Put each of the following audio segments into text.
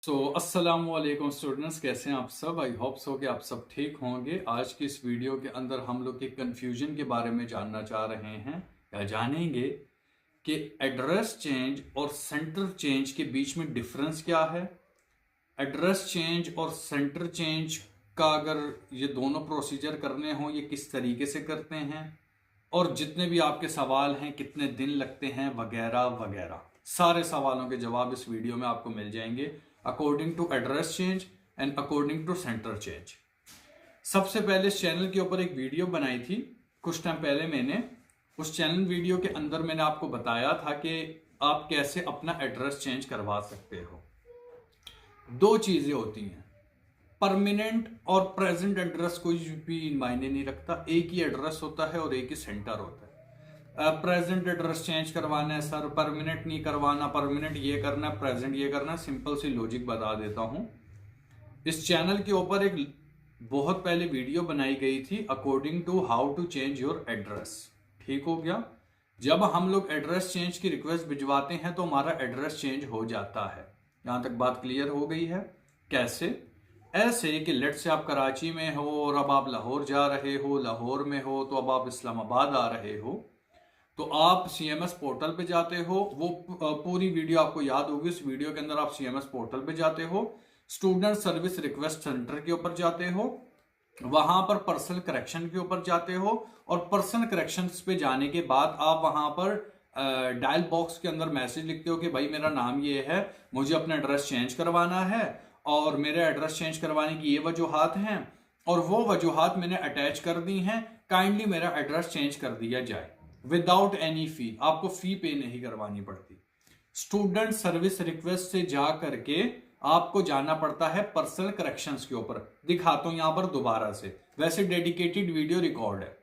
अस्सलामु अलैकुम स्टूडेंट्स, कैसे हैं आप सब। आई होप सो कि आप सब ठीक होंगे। आज की इस वीडियो के अंदर हम लोग एक कन्फ्यूजन के बारे में जानना चाह रहे हैं या जानेंगे कि एड्रेस चेंज और सेंटर चेंज के बीच में डिफरेंस क्या है। एड्रेस चेंज और सेंटर चेंज का अगर ये दोनों प्रोसीजर करने हों, ये किस तरीके से करते हैं, और जितने भी आपके सवाल हैं कितने दिन लगते हैं वगैरह वगैरह, सारे सवालों के जवाब इस वीडियो में आपको मिल जाएंगे according to address change and according to centre change. सबसे पहले इस चैनल के ऊपर एक वीडियो बनाई थी कुछ टाइम पहले। मैंने उस चैनल वीडियो के अंदर मैंने आपको बताया था कि आप कैसे अपना एड्रेस चेंज करवा सकते हो। दो चीजें होती हैं, परमानेंट और प्रेजेंट एड्रेस कोई भी मायने नहीं रखता। एक ही एड्रेस होता है और एक ही सेंटर होता है। प्रेजेंट एड्रेस चेंज करवाना है सर, परमानेंट नहीं करवाना, परमानेंट ये करना है, प्रेजेंट ये करना है। सिंपल सी लॉजिक बता देता हूं। इस चैनल के ऊपर एक बहुत पहले वीडियो बनाई गई थी according to how to change your address. ठीक हो गया। जब हम लोग एड्रेस चेंज की रिक्वेस्ट भिजवाते हैं तो हमारा एड्रेस चेंज हो जाता है। यहां तक बात क्लियर हो गई है। कैसे? ऐसे कि लेट से आप कराची में हो और अब आप लाहौर जा रहे हो, लाहौर में हो तो अब आप इस्लामाबाद आ रहे हो, तो आप सीएमएस पोर्टल पे जाते हो। वो पूरी वीडियो आपको याद होगी। उस वीडियो के अंदर आप सीएमएस पोर्टल पे जाते हो, स्टूडेंट सर्विस रिक्वेस्ट सेंटर के ऊपर जाते हो, वहां पर पर्सनल करेक्शन के ऊपर जाते हो, और पर्सनल करेक्शन पे जाने के बाद आप वहां पर डायल बॉक्स के अंदर मैसेज लिखते हो कि भाई मेरा नाम ये है, मुझे अपना एड्रेस चेंज करवाना है और मेरे एड्रेस चेंज करवाने की ये वजूहात हैं और वो वजूहात मैंने अटैच कर दी हैं, काइंडली मेरा एड्रेस चेंज कर दिया जाए विदाउट एनी फी। आपको फी पे नहीं करवानी पड़ती। स्टूडेंट सर्विस रिक्वेस्ट से जा करके आपको जाना पड़ता है पर्सनल करेक्शंस के ऊपर। दिखाता हूं यहां पर दोबारा से, वैसे डेडिकेटेड वीडियो रिकॉर्ड है।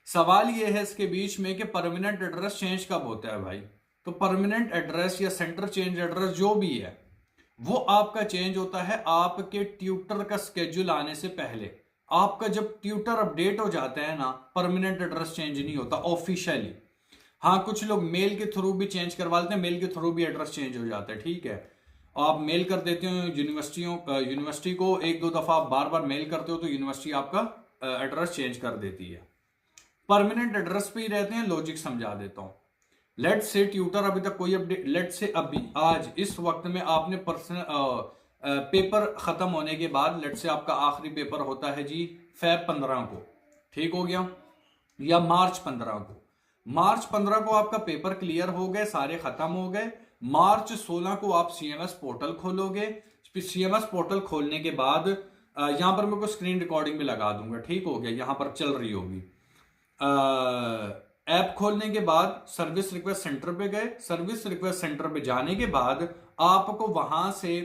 सवाल यह है इसके बीच में कि परमानेंट एड्रेस चेंज कब होता है भाई। तो परमानेंट एड्रेस या सेंटर चेंज एड्रेस जो भी है वो आपका चेंज होता है आपके ट्यूटर का स्केड्यूल आने से पहले। आपका जब ट्यूटर अपडेट हो जाता है ना, परमानेंट एड्रेस चेंज नहीं होता ऑफिशियली। हाँ, कुछ लोग मेल के थ्रू भी चेंज करवा लेते हैं, मेल के थ्रू भी एड्रेस चेंज हो जाता है। ठीक है, आप मेल कर देते हो यूनिवर्सिटी को, एक दो दफा आप बार बार मेल करते हो तो यूनिवर्सिटी आपका एड्रेस चेंज कर देती है। परमानेंट एड्रेस पे ही रहते हैं। लॉजिक समझा देता हूं। लेट से ट्यूटर अभी तक कोई अपडेट, लेट से अभी आज इस वक्त में आपने पर्सनल पेपर खत्म होने के बाद, लेट से आपका आखिरी पेपर होता है जी फेब 15 को, ठीक हो गया, या मार्च 15 को। मार्च 15 को आपका पेपर क्लियर हो गए, सारे खत्म हो गए। मार्च 16 को आप सीएमएस पोर्टल खोलोगे। सीएमएस पोर्टल खोलने के बाद यहां पर मैं को स्क्रीन रिकॉर्डिंग भी लगा दूंगा, ठीक हो गया, यहां पर चल रही होगी। ऐप खोलने के बाद सर्विस रिक्वेस्ट सेंटर पे गए। सर्विस रिक्वेस्ट सेंटर पे जाने के बाद आपको वहां से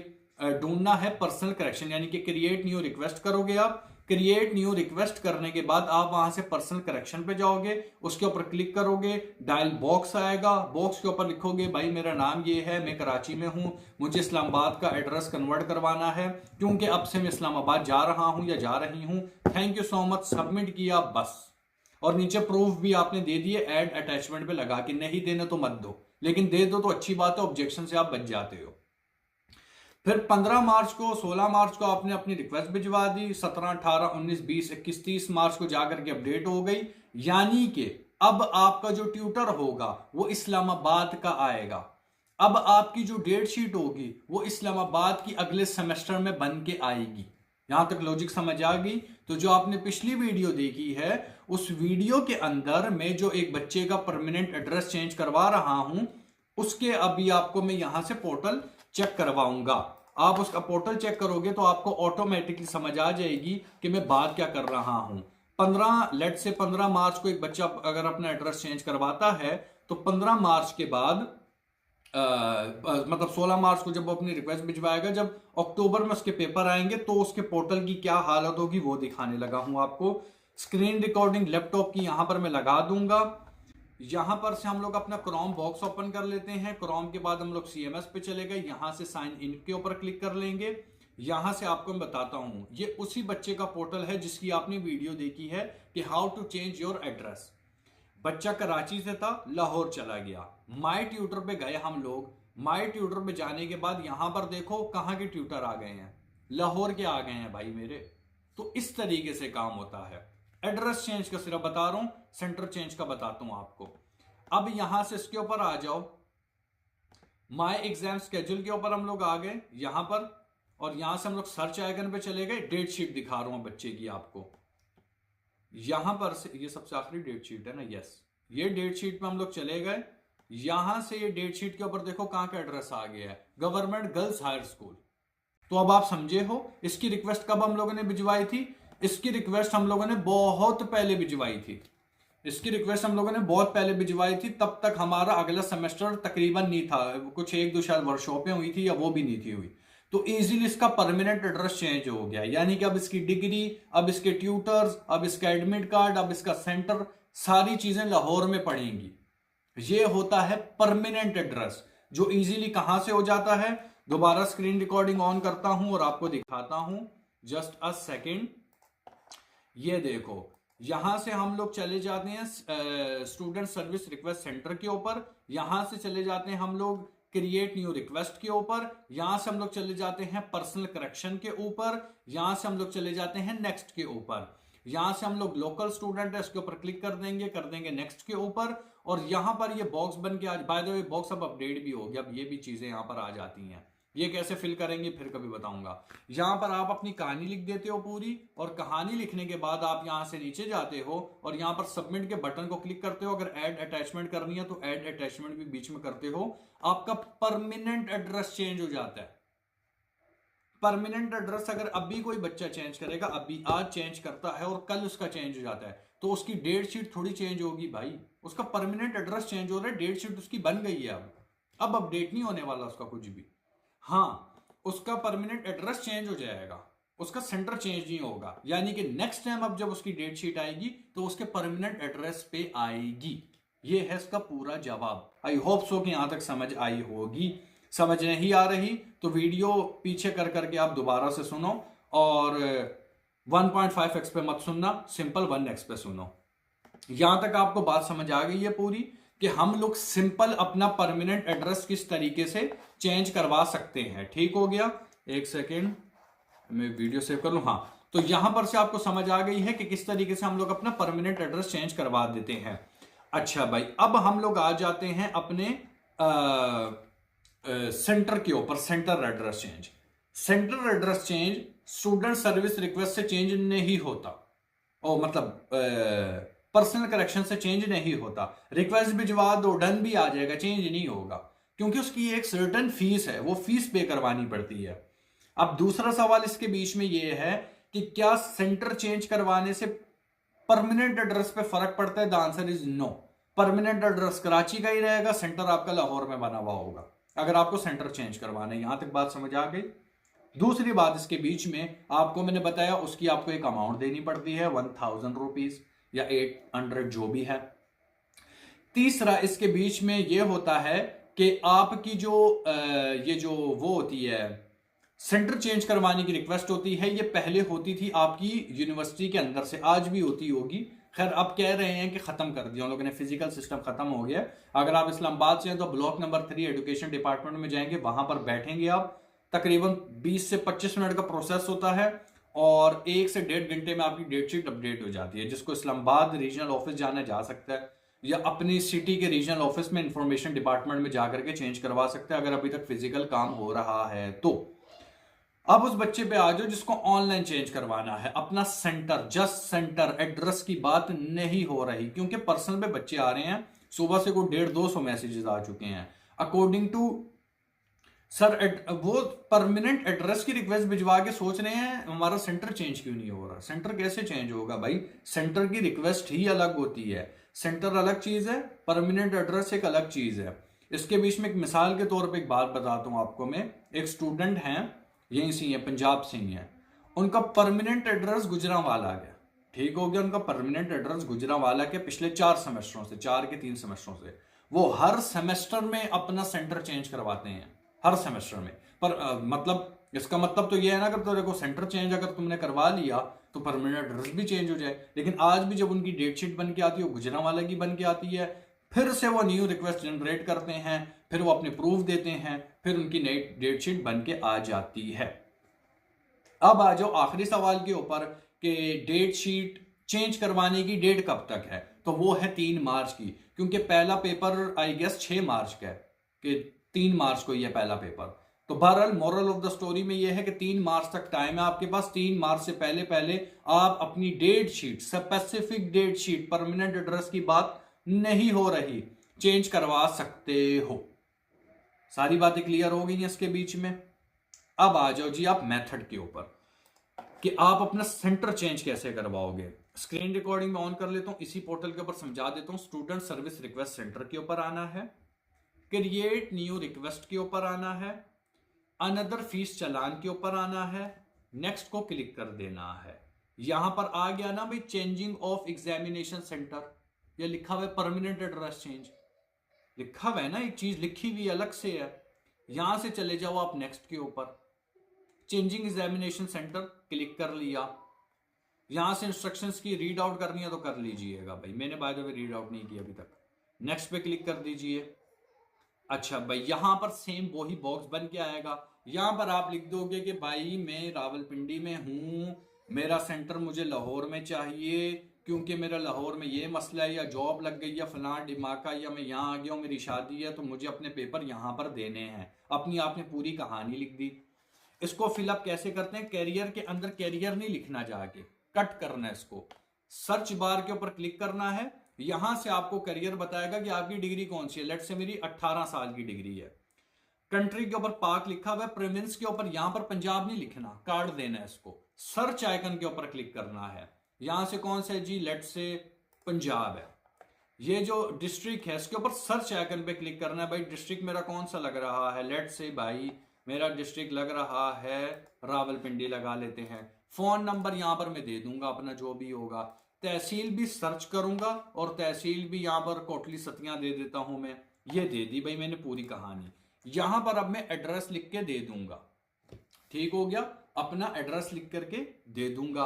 ढूंढना है पर्सनल करेक्शन, यानी कि क्रिएट न्यू रिक्वेस्ट करोगे आप। क्रिएट न्यू रिक्वेस्ट करने के बाद आप वहां से पर्सनल करेक्शन पे जाओगे, उसके ऊपर क्लिक करोगे, डायल बॉक्स आएगा, बॉक्स के ऊपर लिखोगे भाई मेरा नाम ये है, मैं कराची में हूं, मुझे इस्लामाबाद का एड्रेस कन्वर्ट करवाना है क्योंकि अब से मैं इस्लामाबाद जा रहा हूं या जा रही हूं, thank you so much, submit किया बस। और नीचे प्रूफ भी आपने दे दिए, ऐड अटैचमेंट पे लगा के। नहीं देने तो मत दो, लेकिन दे दो तो अच्छी बात है, ऑब्जेक्शन से आप बच जाते हो। फिर 15 मार्च को, 16 मार्च को आपने अपनी रिक्वेस्ट भिजवा दी। 17, 18, 19, 20, 21, 30 मार्च को जाकर के अपडेट हो गई। यानी कि अब आपका जो ट्यूटर होगा वो इस्लामाबाद का आएगा। अब आपकी जो डेट शीट होगी वो इस्लामाबाद की अगले सेमेस्टर में बन के आएगी। यहां तक लॉजिक समझ आ गई। तो जो आपने पिछली वीडियो देखी है, उस वीडियो के अंदर मैं जो एक बच्चे का परमानेंट एड्रेस चेंज करवा रहा हूं, उसके अभी आपको मैं यहां से पोर्टल चेक करवाऊंगा। आप उसका पोर्टल चेक करोगे तो आपको ऑटोमेटिकली समझ आ जाएगी कि मैं बात क्या कर रहा हूं। 15 मार्च को एक बच्चा अगर अपना एड्रेस चेंज करवाता है तो 15 मार्च के बाद मतलब 16 मार्च को जब वो अपनी रिक्वेस्ट भिजवाएगा, जब अक्टूबर में उसके पेपर आएंगे तो उसके पोर्टल की क्या हालत होगी वो दिखाने लगा हूं आपको। स्क्रीन रिकॉर्डिंग लैपटॉप की यहां पर मैं लगा दूंगा। यहां पर से हम लोग अपना क्रोम बॉक्स ओपन कर लेते हैं। क्रोम के बाद हम लोग सीएमएस पे चले गए, यहां से साइन इन के ऊपर क्लिक कर लेंगे। यहां से आपको मैं बताता हूं, ये उसी बच्चे का पोर्टल है जिसकी आपने वीडियो देखी है कि how to change your address. बच्चा कराची से था, लाहौर चला गया। माय ट्यूटर पे गए हम लोग, माई ट्यूटर पे जाने के बाद यहां पर देखो कहां के ट्यूटर आ गए हैं, लाहौर के आ गए हैं भाई मेरे। तो इस तरीके से काम होता है। एड्रेस चेंज का सिर्फ बता रहा हूं, सेंटर चेंज का बताता हूं आपको। अब यहां से इसके ऊपर आ जाओ, माई एग्जाम स्केड्यूल के ऊपर हम लोग आ गए यहां पर, और यहां से हम लोग सर्च आइकन पे चले गए। डेट शीट दिखा रहा हूं बच्चे की आपको, यहां पर से ये सबसे आखिरी डेट शीट है ना, यस, ये डेट शीट पे हम लोग चले गए। यहां से ये डेट शीट के ऊपर देखो कहां का एड्रेस आ गया है, गवर्नमेंट गर्ल्स हायर स्कूल। तो अब आप समझे हो इसकी रिक्वेस्ट कब हम लोगों ने भिजवाई थी। इसकी रिक्वेस्ट हम लोगों ने बहुत पहले भिजवाई थी, इसकी रिक्वेस्ट हम लोगों ने बहुत पहले भिजवाई थी। तब तक हमारा अगला सेमेस्टर तकरीबन नहीं था, कुछ एक दो शायद वर्कशॉपें हुई थी या वो भी नहीं थी हुई। तो इजीली इसका परमानेंट एड्रेस चेंज हो गया, यानी कि अब इसकी डिग्री, अब इसके ट्यूटर्स, अब इसका एडमिट कार्ड, अब इसका सेंटर, सारी चीजें लाहौर में पड़ेंगी। ये होता है परमानेंट एड्रेस, जो इजीली कहां से हो जाता है। दोबारा स्क्रीन रिकॉर्डिंग ऑन करता हूं और आपको दिखाता हूं, जस्ट अ सेकेंड। ये देखो यहां से हम लोग चले जाते हैं स्टूडेंट सर्विस रिक्वेस्ट सेंटर के ऊपर, यहां से चले जाते हैं हम लोग क्रिएट न्यू रिक्वेस्ट के ऊपर, यहां से हम लोग चले जाते हैं पर्सनल करेक्शन के ऊपर, यहां से हम लोग चले जाते हैं नेक्स्ट के ऊपर, यहां से हम लोग लोकल स्टूडेंट है इसके ऊपर क्लिक कर देंगे नेक्स्ट के ऊपर। और यहां पर ये बॉक्स बन के आज, बाय द वे बॉक्स अब अपडेट भी हो गया, अब ये भी चीजें यहां पर आ जाती हैं। ये कैसे फिल करेंगे फिर कभी बताऊंगा। यहां पर आप अपनी कहानी लिख देते हो पूरी, और कहानी लिखने के बाद आप यहां से नीचे जाते हो और यहां पर सबमिट के बटन को क्लिक करते हो। अगर ऐड अटैचमेंट करनी है तो ऐड अटैचमेंट भी बीच में करते हो। आपका परमानेंट एड्रेस चेंज हो जाता है। परमानेंट एड्रेस अगर अभी कोई बच्चा चेंज करेगा, अभी आज चेंज करता है और कल उसका चेंज हो जाता है, तो उसकी डेट शीट थोड़ी चेंज होगी भाई, उसका परमानेंट एड्रेस चेंज हो रहा है, डेट शीट उसकी बन गई है। अब अपडेट नहीं होने वाला उसका कुछ भी। हाँ, उसका परमानेंट एड्रेस चेंज हो जाएगा, उसका सेंटर चेंज नहीं होगा, यानी कि नेक्स्ट टाइम अब जब उसकी डेट शीट आएगी तो उसके परमानेंट एड्रेस पे आएगी। ये है इसका पूरा जवाब। आई होप सो कि यहां तक समझ आई होगी। समझ नहीं आ रही तो वीडियो पीछे कर करके आप दोबारा से सुनो, और 1.5x पे मत सुनना, सिंपल 1x पे सुनो। यहां तक आपको बात समझ आ गई है पूरी, कि हम लोग सिंपल अपना परमानेंट एड्रेस किस तरीके से चेंज करवा सकते हैं। ठीक हो गया, एक सेकेंड मैं वीडियो सेव कर लूं। हाँ, तो यहां पर से आपको समझ आ गई है कि किस तरीके से हम लोग अपना परमानेंट एड्रेस चेंज करवा देते हैं। अच्छा भाई, अब हम लोग आ जाते हैं अपने सेंटर के ऊपर, centre address change. Centre address change student service request से चेंज नहीं होता, और मतलब पर्सनल करेक्शन से चेंज नहीं होता। रिक्वेस्ट भिजवा दो, डन भी आ जाएगा, चेंज नहीं होगा, क्योंकि उसकी एक सर्टेन फीस है, वो फीस पे करवानी पड़ती है। अब दूसरा सवाल इसके बीच में ये है कि क्या सेंटर चेंज करवाने से परमानेंट एड्रेस पे फर्क पड़ता है? The answer is no. Permanent address Karachi का ही रहेगा, सेंटर आपका लाहौर में बना हुआ होगा, अगर आपको सेंटर चेंज करवाना है। यहां तक बात समझ आ गई। दूसरी बात इसके बीच में आपको मैंने बताया, उसकी आपको एक अमाउंट देनी पड़ती है, 1000 रुपीज या 800 जो भी है। तीसरा इसके बीच में यह होता है कि आपकी जो ये जो वो होती है सेंटर चेंज करवाने की रिक्वेस्ट होती है, ये पहले होती थी आपकी यूनिवर्सिटी के अंदर से, आज भी होती होगी। खैर अब कह रहे हैं कि खत्म कर दिया उन लोगों ने, फिजिकल सिस्टम खत्म हो गया। अगर आप इस्लामाबाद से हैं तो ब्लॉक नंबर 3 एजुकेशन डिपार्टमेंट में जाएंगे, वहां पर बैठेंगे आप, तकरीबन 20 से 25 मिनट का प्रोसेस होता है, और 1 से 1.5 घंटे में आपकी डेट शीट अपडेट हो जाती है। जिसको इस्लामाबाद रीजनल ऑफिस जाना जा सकता है, या अपनी सिटी के रीजनल ऑफिस में इंफॉर्मेशन डिपार्टमेंट में जाकर के चेंज करवा सकते हैं, अगर अभी तक फिजिकल काम हो रहा है तो। अब उस बच्चे पे आ जाओ जिसको ऑनलाइन चेंज करवाना है अपना सेंटर, जस्ट सेंटर एड्रेस की बात नहीं हो रही, क्योंकि पर्सनल पे बच्चे आ रहे हैं, सुबह से कोई 150-200 मैसेजेस आ चुके हैं। अकॉर्डिंग टू सर वो परमानेंट एड्रेस की रिक्वेस्ट भिजवा के सोच रहे हैं हमारा सेंटर चेंज क्यों नहीं हो रहा। सेंटर कैसे चेंज होगा भाई? सेंटर की रिक्वेस्ट ही अलग होती है, सेंटर अलग चीज है, परमानेंट एड्रेस एक अलग चीज है। इसके बीच में एक मिसाल के तौर पे एक बात बताता हूं आपको मैं। एक स्टूडेंट हैं, यहीं से है, पंजाब से ही है, उनका परमानेंट एड्रेस गुजरांवाला गया, ठीक हो गया, उनका परमानेंट एड्रेस गुजरांवाला के पिछले 4 सेमेस्टरों से, 4 के 3 सेमेस्टरों से वो हर सेमेस्टर में अपना सेंटर चेंज करवाते हैं, हर सेमेस्टर में। पर मतलब इसका मतलब तो ये है ना, अगर तेरे को सेंटर चेंज अगर तुमने करवा लिया तो परमानेंट एड्रेस भी चेंज हो जाए। लेकिन आज भी जब उनकी डेट शीट बन के आती है वो गुजरांवाला की बन के आती है, फिर से वो न्यू रिक्वेस्ट जनरेट करते हैं, फिर वो अपने प्रूफ देते हैं, फिर उनकी नई डेट शीट बन के आ जाती है। अब आ जाओ आखिरी सवाल के ऊपर कि डेट शीट चेंज करवाने की डेट कब तक है। तो वो है 3 मार्च की, क्योंकि पहला पेपर आई गेस 6 मार्च का है, कि 3 मार्च को ये पहला पेपर। तो बहरहाल मोरल ऑफ द स्टोरी में ये है कि 3 मार्च तक टाइम है आपके पास। 3 मार्च से पहले पहले आप अपनी date sheet, specific date sheet, permanent address की बात नहीं हो रही, चेंज करवा सकते हो। सारी बातें क्लियर हो गई हैं इसके बीच में। अब आ जाओ जी आप मेथड के ऊपर कि आप अपना सेंटर चेंज कैसे करवाओगे। स्क्रीन रिकॉर्डिंग में ऑन कर लेता हूं, इसी पोर्टल के ऊपर समझा देता हूं। स्टूडेंट सर्विस रिक्वेस्ट सेंटर के ऊपर आना है, क्रिएट न्यू रिक्वेस्ट के ऊपर आना है, अनदर फीस चालान के ऊपर आना है, नेक्स्ट को क्लिक कर देना है। यहां पर आ गया ना भाई चेंजिंग ऑफ एग्जामिनेशन सेंटर, या लिखा हुआ है परमानेंट एड्रेस चेंज, लिखा हुआ है ना, एक चीज लिखी हुई अलग से है। यहां से चले जाओ आप नेक्स्ट के ऊपर, चेंजिंग एग्जामिनेशन सेंटर क्लिक कर लिया। यहां से इंस्ट्रक्शंस की रीड आउट करनी है तो कर लीजिएगा भाई, मैंने by the way read out नहीं किया अभी तक। नेक्स्ट पे क्लिक कर दीजिए। अच्छा भाई यहां पर सेम वही बॉक्स बन के आएगा। यहां पर आप लिख दोगे कि भाई मैं रावलपिंडी में हूं, मेरा सेंटर मुझे लाहौर में चाहिए, क्योंकि मेरा लाहौर में ये मसला है, या जॉब लग गई, या फलां डिमाका, या मैं यहाँ आ गया हूँ, मेरी शादी है, तो मुझे अपने पेपर यहाँ पर देने हैं। अपनी आपने पूरी कहानी लिख दी। इसको फिलअप कैसे करते हैं, कैरियर के अंदर कैरियर नहीं लिखना, जाके कट करना है इसको, सर्च बार के ऊपर क्लिक करना है। यहां से आपको करियर बताएगा कि आपकी डिग्री कौन सी है। लेट से मेरी 18 साल की डिग्री है। कंट्री के ऊपर पाक लिखा हुआ है, प्रोविंस के ऊपर यहां पर पंजाब नहीं लिखना, कार्ड देना है इसको। सर्च आइकन के ऊपर क्लिक करना है, यहां से कौन सा है जी, लेट से पंजाब है। ये जो डिस्ट्रिक्ट है इसके ऊपर सर्च आइकन पे क्लिक करना है। भाई डिस्ट्रिक्ट मेरा कौन सा लग रहा है, लेट से भाई मेरा डिस्ट्रिक्ट लग रहा है रावलपिंडी, लगा लेते हैं। फोन नंबर यहां पर मैं दे दूंगा अपना जो भी होगा। तहसील भी सर्च करूंगा और तहसील भी यहां पर कोटली सतियां दे देता हूं मैं, ये दे दी भाई मैंने पूरी कहानी। यहां पर अब मैं एड्रेस लिख के दे दूंगा, ठीक हो गया, अपना एड्रेस लिख करके दे दूंगा।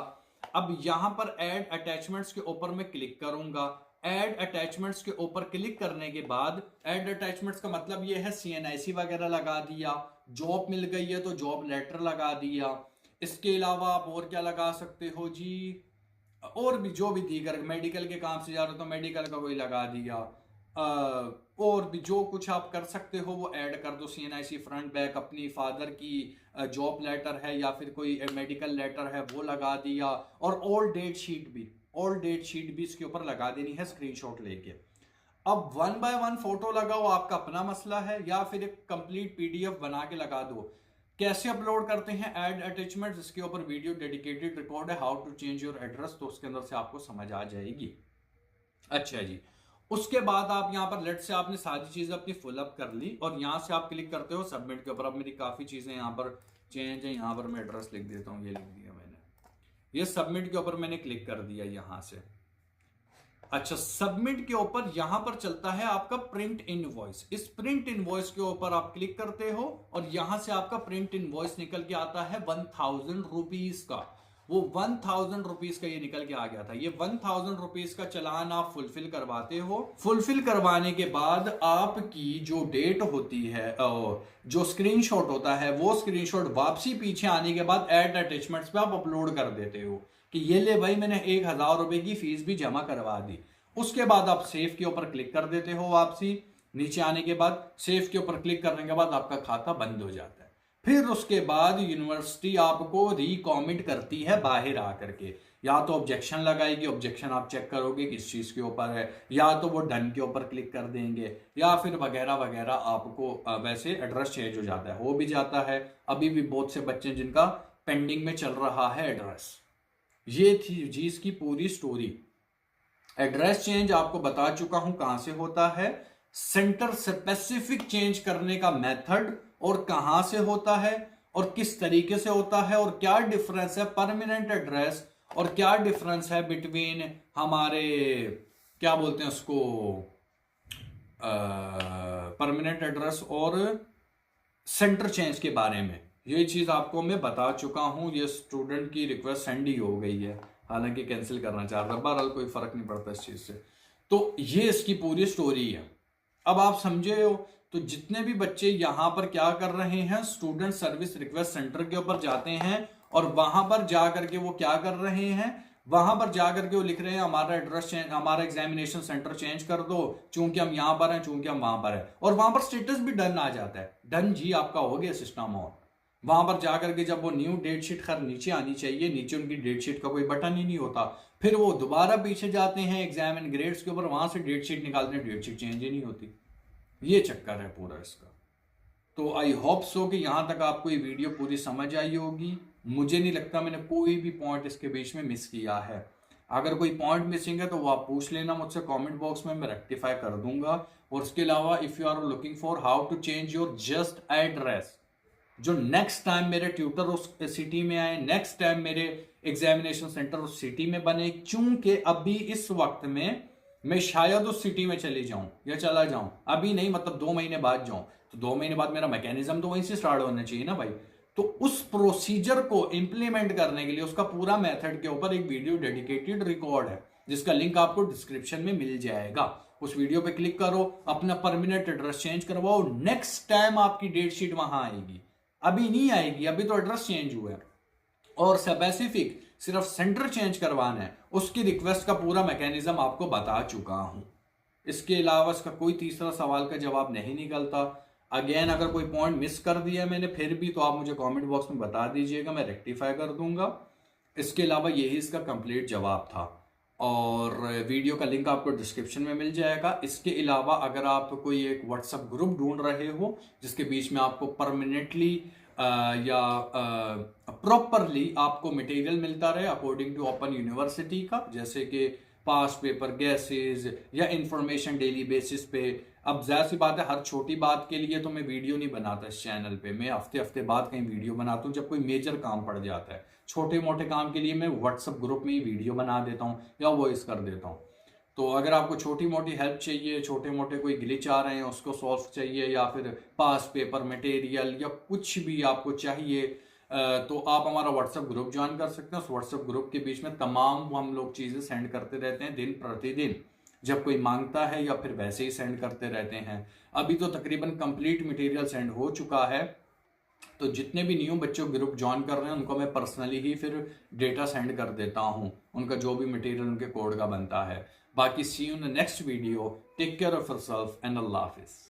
अब यहां पर ऐड अटैचमेंट्स के ऊपर मैं क्लिक करूंगा। ऐड अटैचमेंट्स के ऊपर क्लिक करने के बाद, ऐड अटैचमेंट्स का मतलब ये है CNIC वगैरह लगा दिया, जॉब मिल गई है तो जॉब लेटर लगा दिया। इसके अलावा आप और क्या लगा सकते हो जी, और भी जो भी दीगर मेडिकल के काम से जा रहे हो तो मेडिकल का कोई लगा दिया। और भी जो कुछ आप कर सकते हो वो ऐड कर दो। CNIC फ्रंट बैक, अपनी फादर की जॉब लेटर है या फिर कोई मेडिकल लेटर है वो लगा दिया। और ऑल डेट शीट भी, ऑल डेट शीट भी इसके ऊपर लगा देनी है स्क्रीनशॉट लेके। अब 1 बाय 1 फोटो लगाओ, आपका अपना मसला है, या फिर एक कंप्लीट PDF बना के लगा दो। कैसे अपलोड करते हैं ऐड अटैचमेंट, इसके ऊपर वीडियो डेडिकेटेड रिकॉर्ड है, how to change your address, तो उसके अंदर से आपको समझ आ जाएगी। अच्छा जी, उसके बाद आप यहाँ पर लेट से आपने सारी चीजें अपनी फुल अप कर ली और यहाँ से आप क्लिक करते हो सबमिट के ऊपर। अब मेरी काफी चीजें यहाँ पर चेंज है, यहाँ पर मैं एड्रेस लिख देता हूँ, ये लिख दिया मैंने, ये सबमिट के ऊपर मैंने क्लिक कर दिया यहाँ से। अच्छा, सबमिट के ऊपर यहां पर चलता है आपका प्रिंट इनवॉइस। इस प्रिंट इनवॉइस के ऊपर आप क्लिक करते हो और यहां से आपका प्रिंट इनवॉइस निकल के आता है 1000 रुपीज का। वो 1000 रुपीज का ये निकल के आ गया था। ये 1000 रुपीज का चालान आप फुलफिल करवाते हो। फुलफिल करवाने के बाद आपकी जो डेट होती है, जो स्क्रीनशॉट होता है, वो स्क्रीनशॉट वापसी पीछे आने के बाद ऐड अटैचमेंट्स पे आप अपलोड कर देते हो कि ये ले भाई मैंने 1000 रुपए की फीस भी जमा करवा दी। उसके बाद आप सेव के ऊपर क्लिक कर देते हो। वापसी नीचे आने के बाद सेव के ऊपर क्लिक करने के बाद आपका खाता बंद हो जाता है। फिर उसके बाद यूनिवर्सिटी आपको रिकॉमिट करती है बाहर आकर के, या तो ऑब्जेक्शन लगाएगी, ऑब्जेक्शन आप चेक करोगे किस चीज के ऊपर है, या तो वो डन के ऊपर क्लिक कर देंगे, या फिर वगैरह वगैरह। आपको वैसे एड्रेस चेंज हो जाता है, हो भी जाता है। अभी भी बहुत से बच्चे जिनका पेंडिंग में चल रहा है एड्रेस। ये थी जी इसकी पूरी स्टोरी। एड्रेस चेंज आपको बता चुका हूं कहां से होता है, सेंटर स्पेसिफिक चेंज करने का मेथड और कहां से होता है और किस तरीके से होता है, और क्या डिफरेंस है परमानेंट एड्रेस और क्या डिफरेंस है बिटवीन हमारे क्या बोलते हैं उसको, परमानेंट एड्रेस और सेंटर चेंज के बारे में। ये चीज आपको मैं बता चुका हूं। ये स्टूडेंट की रिक्वेस्ट सेंड ही हो गई है, हालांकि कैंसिल करना चाह रहा था, बहरहाल कोई फर्क नहीं पड़ता इस चीज से। तो ये इसकी पूरी स्टोरी है। अब आप समझे हो। तो जितने भी बच्चे यहां पर क्या कर रहे हैं, स्टूडेंट सर्विस रिक्वेस्ट सेंटर के ऊपर जाते हैं और वहां पर जा करके वो क्या कर रहे हैं, वहां पर जा करके वो लिख रहे हैं हमारा एड्रेस चेंज, हमारा एग्जामिनेशन सेंटर चेंज कर दो, चूंकि हम यहां पर हैं, चूंकि हम वहां पर हैं, और वहां पर स्टेटस भी डन आ जाता है। डन जी आपका हो गया सिस्टम। और वहां पर जाकर के जब वो न्यू डेट शीट खैर नीचे आनी चाहिए, नीचे उनकी डेट शीट का कोई बटन ही नहीं होता, फिर वो दोबारा पीछे जाते हैं एग्जाम एंड ग्रेड्स के ऊपर, वहां से डेट शीट निकालते हैं, डेट शीट चेंज ही नहीं होती। ये चक्कर है पूरा इसका। तो आई होप सो कि यहां तक आपको ये वीडियो पूरी समझ आई होगी। मुझे नहीं लगता मैंने कोई भी पॉइंट इसके बीच में मिस किया है। अगर कोई पॉइंट मिसिंग है तो वो आप पूछ लेना मुझसे कमेंट बॉक्स में, मैं रेक्टिफाई कर दूंगा। और उसके अलावा if you are looking for how to change your just address, जो नेक्स्ट टाइम मेरे ट्यूटर उस सिटी में आए, नेक्स्ट टाइम मेरे एग्जामिनेशन सेंटर उस सिटी में बने, क्योंकि अभी इस वक्त में मैं शायद उस सिटी में चले जाऊं या चला जाऊं, अभी नहीं मतलब 2 महीने बाद जाऊं, तो 2 महीने बाद मेरा मैकेनिज्म तो वहीं से स्टार्ट होना चाहिए ना भाई। तो उस प्रोसीजर को इंप्लीमेंट करने के लिए उसका पूरा मेथड के ऊपर एक वीडियो डेडिकेटेड रिकॉर्ड है, जिसका लिंक आपको डिस्क्रिप्शन में मिल जाएगा। उस वीडियो पे क्लिक करो, अपना परमानेंट एड्रेस चेंज करवाओ, नेक्स्ट टाइम आपकी डेट शीट वहां आएगी। अभी नहीं आएगी, अभी तो एड्रेस चेंज हुआ है और स्पेसिफिक सिर्फ सेंटर चेंज करवाना है, उसकी रिक्वेस्ट का पूरा मैकेनिज्म आपको बता चुका हूं। इसके अलावा इसका कोई तीसरा सवाल का जवाब नहीं निकलता। अगेन अगर कोई पॉइंट मिस कर दिया मैंने फिर भी, तो आप मुझे कमेंट बॉक्स में बता दीजिएगा, मैं रेक्टिफाई कर दूंगा। इसके अलावा यही इसका कंप्लीट जवाब था और वीडियो का लिंक आपको डिस्क्रिप्शन में मिल जाएगा। इसके अलावा अगर आप कोई एक व्हाट्सएप ग्रुप ढूंढ रहे हो जिसके बीच में आपको परमानेंटली या प्रॉपरली आपको मटेरियल मिलता रहे अकॉर्डिंग टू ओपन यूनिवर्सिटी का, जैसे कि पास पेपर, गैसेज या इंफॉर्मेशन डेली बेसिस पे। अब जाहिर सी बात है हर छोटी बात के लिए तो मैं वीडियो नहीं बनाता इस चैनल पे, मैं हफ्ते हफ्ते बाद कहीं वीडियो बनाता हूँ जब कोई मेजर काम पड़ जाता है। छोटे मोटे काम के लिए मैं व्हाट्सएप ग्रुप में ही वीडियो बना देता हूँ या वॉइस कर देता हूँ। तो अगर आपको छोटी मोटी हेल्प चाहिए, छोटे मोटे कोई ग्लिच आ रहे हैं उसको सॉल्व चाहिए, या फिर पास पेपर मटेरियल या कुछ भी आपको चाहिए, तो आप हमारा व्हाट्सएप ग्रुप ज्वाइन कर सकते हैं। उस व्हाट्सएप ग्रुप के बीच में तमाम हम लोग चीज़ें सेंड करते रहते हैं दिन प्रतिदिन, जब कोई मांगता है या फिर वैसे ही सेंड करते रहते हैं। अभी तो तकरीबन कंप्लीट मटेरियल सेंड हो चुका है, तो जितने भी न्यू बच्चों ग्रुप ज्वाइन कर रहे हैं उनको मैं पर्सनली ही फिर डेटा सेंड कर देता हूं, उनका जो भी मटेरियल उनके कोड का बनता है। बाकी see you in the next video, take care of yourself and अल्लाह हाफिज।